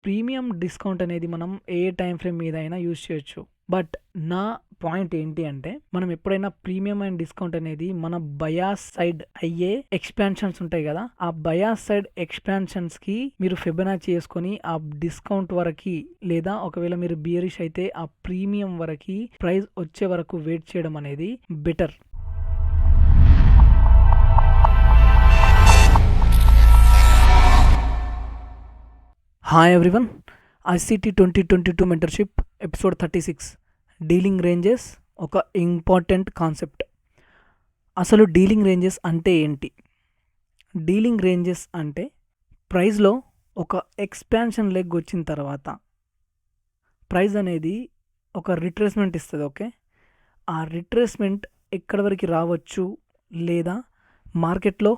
Premium discount అనేది మనం ఏ time frame మీద అయినా యూజ్ చేయొచ్చు. బట్ నా పాయింట్ ఏంటి అంటే, మనం ఎప్పుడైనా ప్రీమియం అండ్ డిస్కౌంట్ అనేది మన బయాస్ సైడ్ అయ్యే ఎక్స్పాన్షన్స్ ఉంటాయి కదా, ఆ బయాస్ సైడ్ ఎక్స్పాన్షన్స్కి మీరు ఫిబొనాచి చేసుకొని ఆ డిస్కౌంట్ వరకు, లేదా ఒకవేళ మీరు బియరిష్ అయితే ఆ ప్రీమియం వరకు ప్రైస్ వచ్చే వరకు వెయిట్ చేయడం అనేది better. Hi everyone, ICT 2022 mentorship episode 36 dealing ranges ఒక ఇంపార్టెంట్ కాన్సెప్ట్. అసలు డీలింగ్ రేంజెస్ అంటే ఏంటి? డీలింగ్ రేంజెస్ అంటే ప్రైస్లో ఒక ఎక్స్పాన్షన్ లెగ్ వచ్చిన తర్వాత ప్రైస్ అనేది ఒక రిట్రేస్మెంట్ ఇస్తుంది. ఓకే, ఆ రిట్రేస్మెంట్ ఎక్కడి వరకు రావచ్చు, లేదా మార్కెట్లో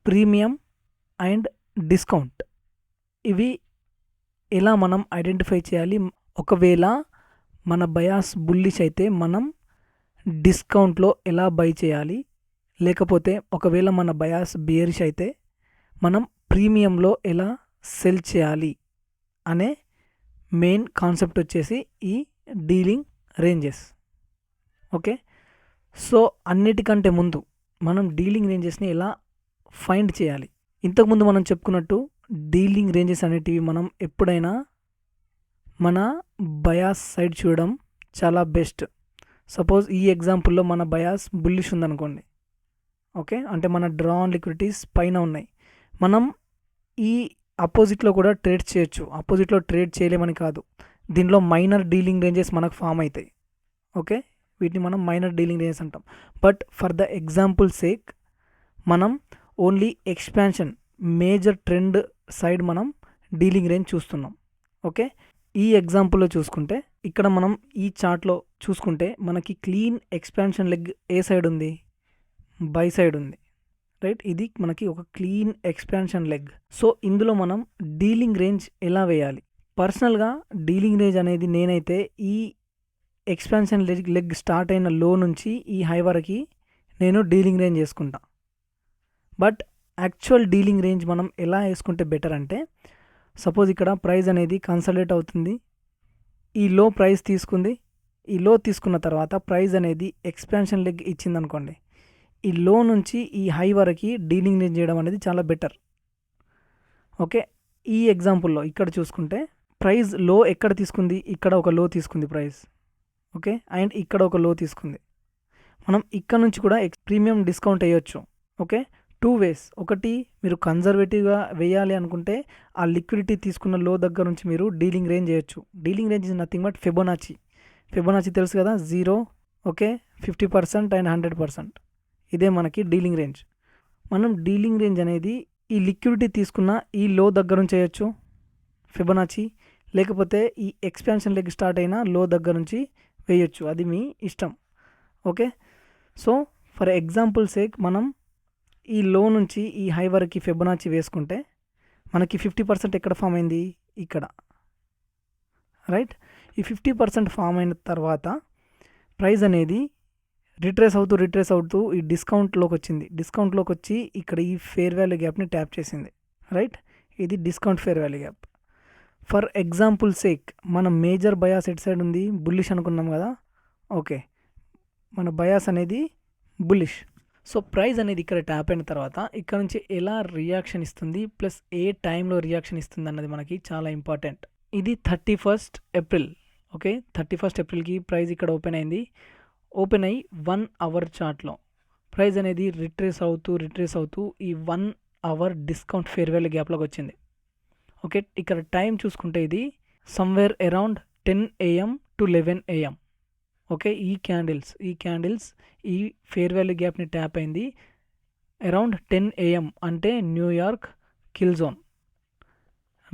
ప్రీమియం అండ్ డిస్కౌంట్ ఇవి ఎలా మనం ఐడెంటిఫై చేయాలి? ఒకవేళ మన బయాస్ బుల్లిష్ అయితే మనం డిస్కౌంట్లో ఎలా బై చేయాలి, లేకపోతే ఒకవేళ మన బయాస్ బియరిష్ అయితే మనం ప్రీమియంలో ఎలా సెల్ చేయాలి అనే మెయిన్ కాన్సెప్ట్ వచ్చేసి ఈ డీలింగ్ రేంజెస్. ఓకే, సో అన్నిటికంటే ముందు మనం డీలింగ్ రేంజెస్ని ఎలా ఫైండ్ చేయాలి? ఇంతకుముందు మనం చెప్పుకున్నట్టు డీలింగ్ రేంజెస్ అనేటివి మనం ఎప్పుడైనా మన బయాస్ సైడ్ చూడడం చాలా బెస్ట్. సపోజ్ ఈ ఎగ్జాంపుల్లో మన బయాస్ బుల్లిష్ ఉందనుకోండి. ఓకే, అంటే మన డ్రా ఆన్ లిక్విడిటీస్ పైన ఉన్నాయి. మనం ఈ అపోజిట్లో కూడా ట్రేడ్ చేయొచ్చు. అపోజిట్లో ట్రేడ్ చేయలేమని కాదు, దీనిలో మైనర్ డీలింగ్ రేంజెస్ మనకు ఫామ్ అవుతాయి. ఓకే, వీటిని మనం మైనర్ డీలింగ్ రేంజెస్ అంటాం. But for the example sake మనం only expansion major trend side మనం డీలింగ్ రేంజ్ చూస్తున్నాం. ఓకే, ఈ ఎగ్జాంపుల్లో చూసుకుంటే ఇక్కడ మనం ఈ చార్ట్లో చూసుకుంటే మనకి క్లీన్ ఎక్స్పాన్షన్ లెగ్ ఏ సైడ్ ఉంది? బై సైడ్ ఉంది. రైట్, ఇది మనకి ఒక క్లీన్ ఎక్స్పాన్షన్ లెగ్. సో ఇందులో మనం డీలింగ్ రేంజ్ ఎలా వేయాలి? పర్సనల్గా డీలింగ్ రేంజ్ అనేది నేనైతే ఈ ఎక్స్పాన్షన్ లెగ్ స్టార్ట్ అయిన లో నుంచి ఈ హై వరకు నేను డీలింగ్ రేంజ్ వేసుకుంటా. బట్ యాక్చువల్ డీలింగ్ రేంజ్ మనం ఎలా వేసుకుంటే బెటర్ అంటే, సపోజ్ ఇక్కడ ప్రైస్ అనేది కన్సల్టేట్ అవుతుంది, ఈ లో ప్రైస్ తీసుకుంది, ఈ లో తీసుకున్న తర్వాత ప్రైస్ అనేది ఎక్స్పాన్షన్ లెగ్ ఇచ్చిందనుకోండి, ఈ లో నుంచి ఈ హై వరకు డీలింగ్ రేంజ్ చేయడం అనేది చాలా బెటర్. ఓకే, ఈ ఎగ్జాంపుల్లో ఇక్కడ చూసుకుంటే ప్రైస్ లో ఎక్కడ తీసుకుంది? ఇక్కడ ఒక లో తీసుకుంది ప్రైస్. ఓకే, అండ్ ఇక్కడ ఒక లో తీసుకుంది. మనం ఇక్కడ నుంచి కూడా ప్రీమియం డిస్కౌంట్ వేయొచ్చు. Okay, 2 ways. ఒకటి, మీరు కన్జర్వేటివ్గా వేయాలి అనుకుంటే ఆ లిక్విడిటీ తీసుకున్న లో దగ్గర నుంచి మీరు డీలింగ్ రేంజ్ చేయొచ్చు. Dealing range is nothing but Fibonacci. Fibonacci తెలుసు కదా, 0, ఓకే, 50% అండ్ 100%. ఇదే మనకి డీలింగ్ రేంజ్. మనం డీలింగ్ రేంజ్ అనేది ఈ లిక్విడిటీ తీసుకున్న ఈ లో దగ్గర నుంచి చేయొచ్చు ఫిబొనాచి, లేకపోతే ఈ ఎక్స్పాన్షన్ లెగ్ స్టార్ట్ అయిన లో దగ్గర నుంచి వేయొచ్చు, అది మీ ఇష్టం. Okay, so for example sake మనం ఈ లో నుంచి ఈ హై వరకు ఫిబొనాచి వేసుకుంటే మనకి 50% ఎక్కడ ఫామ్ అయింది? ఇక్కడ. రైట్, ఈ 50% ఫామ్ అయిన తర్వాత ప్రైస్ అనేది రిట్రేస్ అవుతూ ఈ డిస్కౌంట్లోకి వచ్చింది. డిస్కౌంట్లోకి వచ్చి ఇక్కడ ఈ ఫేర్ వాల్యూ గ్యాప్ని ట్యాప్ చేసింది. రైట్, ఇది discount fair value gap. For example sake మన మేజర్ బయాస్ ఎట్ సైడ్ ఉంది? బుల్లిష్ అనుకున్నాం కదా. ఓకే, మన బయాస్ అనేది బుల్లిష్. సో ప్రైస్ అనేది ఇక్కడ ట్యాప్ అయిన తర్వాత ఇక్కడ నుంచి ఎలా రియాక్షన్ ఇస్తుంది, ప్లస్ ఏ టైంలో రియాక్షన్ ఇస్తుంది అన్నది మనకి చాలా ఇంపార్టెంట్. ఇది 31st ఏప్రిల్. ఓకే, 31st ఏప్రిల్కి ప్రైస్ ఇక్కడ ఓపెన్ అయింది. ఓపెన్ అయ్యి 1 hour చార్ట్లో ప్రైస్ అనేది రిట్రేస్ అవుతూ ఈ 1 hour డిస్కౌంట్ ఫేర్ వాల్యూ గ్యాప్లోకి వచ్చింది. ఓకే, ఇక్కడ టైం చూసుకుంటే ఇది somewhere around 10 AM to 11 AM. Okay, ఈ క్యాండిల్స్ ఈ ఫేర్ వాల్యూ గ్యాప్ని ట్యాప్ అయింది అరౌండ్ 10 AM, అంటే New York kill zone.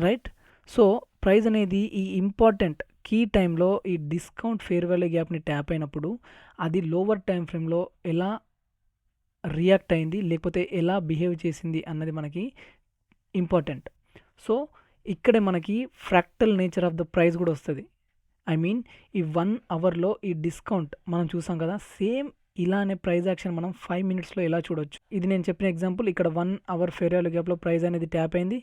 Right, so price అనేది ఈ ఇంపార్టెంట్ కీ టైంలో ఈ డిస్కౌంట్ ఫేర్ వాల్యూ గ్యాప్ని ట్యాప్ అయినప్పుడు అది లోవర్ టైం ఫ్రేమ్లో ఎలా రియాక్ట్ అయింది, లేకపోతే ఎలా బిహేవ్ చేసింది అన్నది మనకి ఇంపార్టెంట్. సో ఇక్కడే మనకి fractal nature of the price కూడా వస్తుంది. ఐ మీన్ ఈ 1 hourలో ఈ డిస్కౌంట్ మనం చూసాం కదా, సేమ్ ఇలానే ప్రైస్ యాక్షన్ మనం 5 minutesలో ఎలా చూడొచ్చు. ఇది నేను చెప్పిన ఎగ్జాంపుల్. ఇక్కడ 1 hour ఫేర్ వాల్యూ గ్యాప్లో ప్రైస్ అనేది ట్యాప్ అయింది.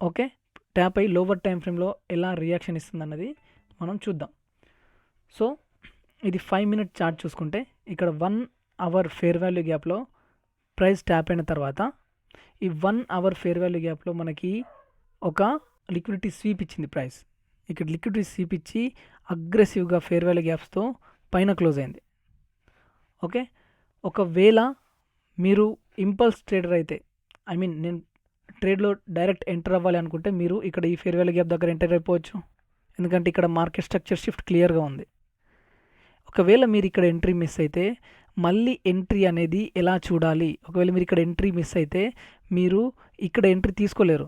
ఓకే, ట్యాప్ అయ్యి లోవర్ టైం ఫ్రేమ్లో ఎలా రియాక్షన్ ఇస్తుంది అన్నది మనం చూద్దాం. సో ఇది 5 మినిట్ చార్ట్ చూసుకుంటే ఇక్కడ 1 అవర్ ఫేర్ వాల్యూ గ్యాప్లో ప్రైస్ ట్యాప్ అయిన తర్వాత ఈ 1 అవర్ ఫేర్ వాల్యూ గ్యాప్లో మనకి ఒక లిక్విడిటీ స్వీప్ ఇచ్చింది ప్రైస్. ఇక్కడ లిక్విడిటీ స్వీప్ ఇచ్చి అగ్రెసివ్గా ఫేర్ వాల్యూ గ్యాప్స్తో పైన క్లోజ్ అయింది. ఓకే, ఒకవేళ మీరు ఇంపల్స్ ట్రేడర్ అయితే, ఐ మీన్ నేను ట్రేడ్లో డైరెక్ట్ ఎంటర్ అవ్వాలి అనుకుంటే మీరు ఇక్కడ ఈ ఫేర్ వాల్యూ గ్యాప్ దగ్గర ఎంటర్ అయిపోవచ్చు, ఎందుకంటే ఇక్కడ మార్కెట్ స్ట్రక్చర్ షిఫ్ట్ క్లియర్గా ఉంది. ఒకవేళ మీరు ఇక్కడ ఎంట్రీ మిస్ అయితే మళ్ళీ ఎంట్రీ అనేది ఎలా చూడాలి, ఒకవేళ మీరు ఇక్కడ ఎంట్రీ మిస్ అయితే మీరు ఇక్కడ ఎంట్రీ తీసుకోలేరు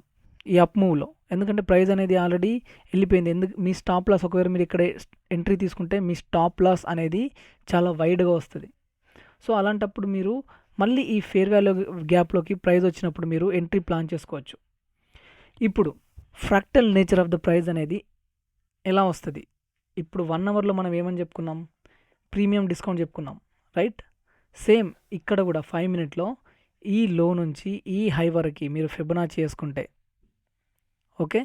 ఈ అప్ మూవ్లో, ఎందుకంటే ప్రైస్ అనేది ఆల్రెడీ వెళ్ళిపోయింది. మీ స్టాప్ లాస్ ఒకవేళ మీరు ఇక్కడ ఎంట్రీ తీసుకుంటే మీ స్టాప్ లాస్ అనేది చాలా వైడ్గా వస్తుంది. సో అలాంటప్పుడు మీరు మళ్ళీ ఈ ఫేర్ వాల్యూ గ్యాప్లోకి ప్రైస్ వచ్చినప్పుడు మీరు ఎంట్రీ ప్లాన్ చేసుకోవచ్చు. ఇప్పుడు fractal nature of the price అనేది ఎలా వస్తుంది? ఇప్పుడు 1 అవర్లో మనం ఏమని చెప్పుకున్నాం? ప్రీమియం డిస్కౌంట్ చెప్పుకున్నాం, రైట్? సేమ్ ఇక్కడ కూడా 5 మినిట్లో ఈ లో నుంచి ఈ హై వరకు మీరు ఫిబొనాచి చేసుకుంటే, ఓకే,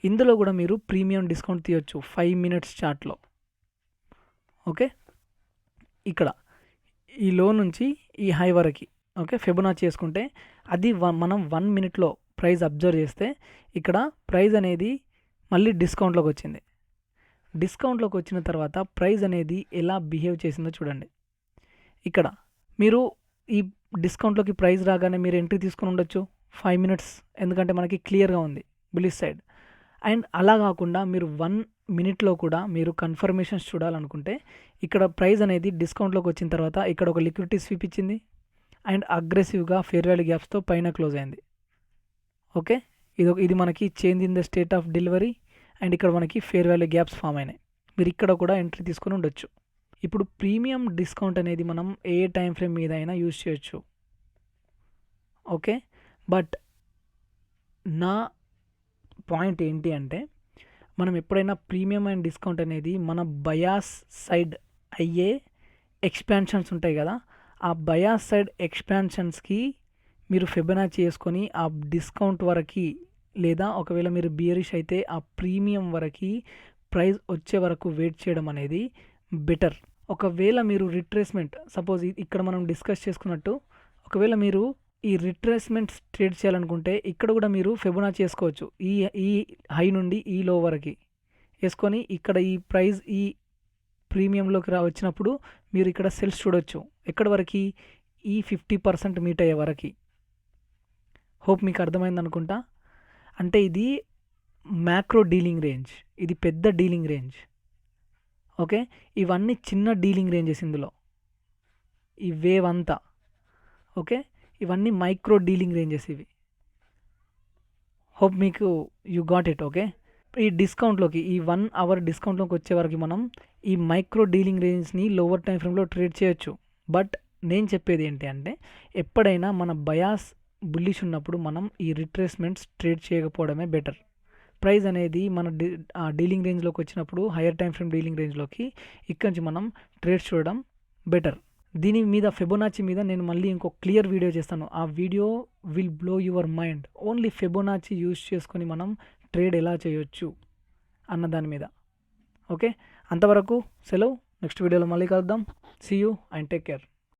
ఇందులో కూడా మీరు ప్రీమియం డిస్కౌంట్ తీయొచ్చు 5 మినిట్స్ చార్ట్లో. ఓకే, ఇక్కడ ఈ లో నుంచి ఈ హై వరకు ఓకే ఫిబొనాచి చేసుకుంటే అది మనం 1 మినిట్లో ప్రైస్ అబ్జర్వ్ చేస్తే ఇక్కడ ప్రైస్ అనేది మళ్ళీ డిస్కౌంట్లోకి వచ్చింది. డిస్కౌంట్లోకి వచ్చిన తర్వాత ప్రైస్ అనేది ఎలా బిహేవ్ చేసిందో చూడండి. ఇక్కడ మీరు ఈ డిస్కౌంట్లోకి ప్రైస్ రాగానే మీరు ఎంట్రీ తీసుకొని ఉండొచ్చు 5 మినిట్స్, ఎందుకంటే మనకి క్లియర్గా ఉంది బుల్లిష్ సైడ్. అండ్ అలా కాకుండా మీరు 1 మినిట్లో కూడా మీరు కన్ఫర్మేషన్స్ చూడాలనుకుంటే ఇక్కడ ప్రైస్ అనేది డిస్కౌంట్లోకి వచ్చిన తర్వాత ఇక్కడ ఒక లిక్విడిటీ స్వీప్ ఇచ్చింది అండ్ అగ్రెసివ్గా ఫేర్ వాల్యూ గ్యాప్స్తో పైన క్లోజ్ అయింది. ఓకే, ఇది మనకి change in the state of delivery and ఇక్కడ మనకి ఫేర్ వాల్యూ గ్యాప్స్ ఫామ్ అయినాయి. మీరు ఇక్కడ కూడా ఎంట్రీ తీసుకొని ఉండొచ్చు. ఇప్పుడు ప్రీమియం డిస్కౌంట్ అనేది మనం ఏ టైం ఫ్రేమ్ మీద అయినా యూజ్ చేయొచ్చు. ఓకే, బట్ నా పాయింట్ ఏంటి అంటే మనం ఎప్పుడైనా ప్రీమియం అండ్ డిస్కౌంట్ అనేది మన బయాస్ సైడ్ అయ్యే ఎక్స్పాన్షన్స్ ఉంటాయి కదా, ఆ బయాస్ సైడ్ ఎక్స్పాన్షన్స్కి మీరు ఫిబొనాచి చేసుకొని ఆ డిస్కౌంట్ వరకు, లేదా ఒకవేళ మీరు బియరిష్ అయితే ఆ ప్రీమియం వరకు ప్రైస్ వచ్చే వరకు వెయిట్ చేయడం అనేది బెటర్. ఒకవేళ మీరు రిట్రేస్మెంట్, సపోజ్ ఇక్కడ మనం డిస్కస్ చేసుకున్నట్టు, ఒకవేళ మీరు ఈ రిట్రేస్మెంట్ ట్రేడ్ చేయాలనుకుంటే ఇక్కడ కూడా మీరు ఫిబొనాచి చేసుకోవచ్చు. ఈ హై నుండి ఈ లో వరకు వేసుకొని ఇక్కడ ఈ ప్రైస్ ఈ ప్రీమియంలోకి వచ్చినప్పుడు మీరు ఇక్కడ సెల్స్ చూడొచ్చు. ఎక్కడి వరకు? ఈ 50% మీట్ అయ్యే వరకు. హోప్ మీకు అర్థమైంది అనుకుంటా. అంటే ఇది మ్యాక్రో డీలింగ్ రేంజ్, ఇది పెద్ద డీలింగ్ రేంజ్. ఓకే, ఇవన్నీ చిన్న డీలింగ్ రేంజెస్ ఇందులో, ఈ వేవ్ అంతా. ఓకే, ఇవన్నీ మైక్రో డీలింగ్ రేంజెస్ ఇవి. హోప్ మీకు యూ గాట్ ఇట్. ఓకే, ఈ డిస్కౌంట్లోకి ఈ 1 అవర్ డిస్కౌంట్లోకి వచ్చే వరకు మనం ఈ మైక్రో డీలింగ్ రేంజ్ని లోవర్ టైం ఫ్రేమ్లో ట్రేడ్ చేయొచ్చు. బట్ నేను చెప్పేది ఏంటి అంటే ఎప్పుడైనా మన బయాస్ బుల్లిష్ ఉన్నప్పుడు మనం ఈ రిట్రేస్మెంట్స్ ట్రేడ్ చేయకపోవడమే బెటర్. ప్రైస్ అనేది మన డీలింగ్ రేంజ్లోకి వచ్చినప్పుడు హయ్యర్ టైం ఫ్రేమ్ డీలింగ్ రేంజ్లోకి ఇక్కడి నుంచి మనం ట్రేడ్స్ చూడడం బెటర్. దీని మీద ఫిబొనాచి మీద నేను మళ్ళీ ఇంకో క్లియర్ వీడియో చేస్తాను. ఆ video will blow your mind. Only Fibonacci use చేసుకొని మనం ట్రేడ్ ఎలా చేయొచ్చు అన్న దాని మీద. ఓకే, అంతవరకు సెలవు. నెక్స్ట్ వీడియోలో మళ్ళీ కలుద్దాం. See you and take care.